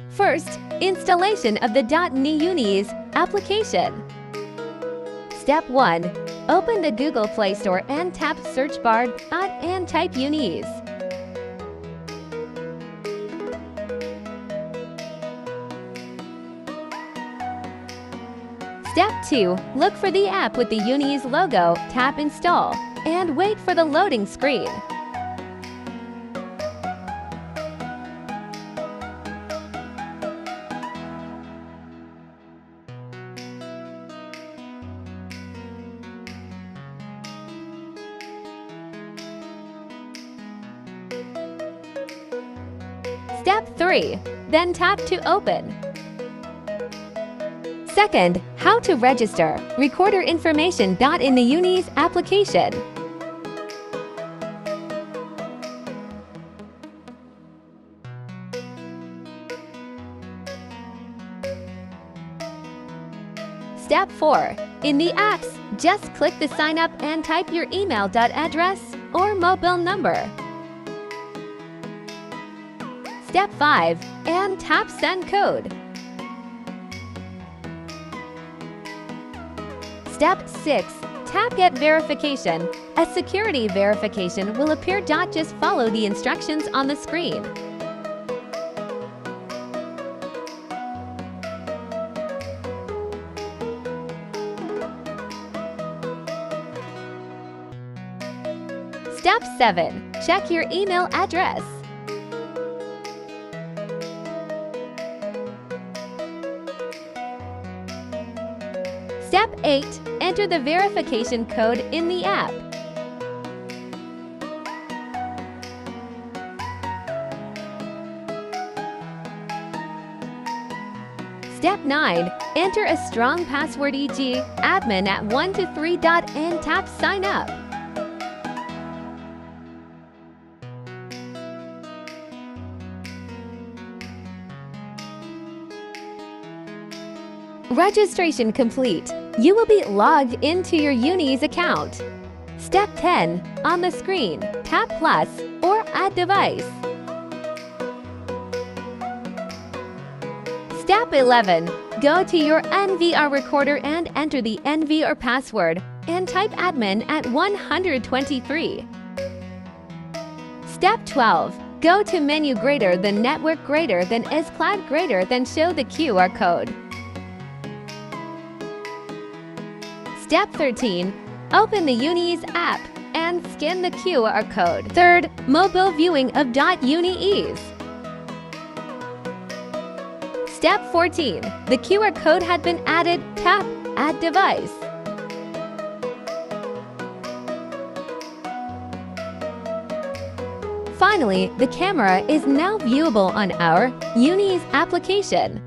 First, installation of the UniEase application. Step 1. Open the Google Play Store and tap search bar and type UniEase. Step 2. Look for the app with the UniEase logo, tap Install, and wait for the loading screen. Step 3. Then tap to open. Second, how to register. Recorder information in the UniEase application. Step 4. In the apps, just click the sign up and type your email address or mobile number. Step 5. And tap Send Code. Step 6. Tap Get Verification. A security verification will appear. Just follow the instructions on the screen. Step 7. Check your email address. Step 8. Enter the verification code in the app. Step 9. Enter a strong password, e.g. admin at 1 to 3. And tap Sign Up. Registration complete. You will be logged into your UniEase account. Step 10. On the screen, tap Plus or Add Device. Step 11. Go to your NVR recorder and enter the NVR password and type admin at 123. Step 12. Go to menu greater than network greater than is cloud greater than show the QR code. Step 13. Open the UniEase app and scan the QR code. Third, mobile viewing of UniEase. Step 14. The QR code had been added. Tap Add Device. Finally, the camera is now viewable on our UniEase application.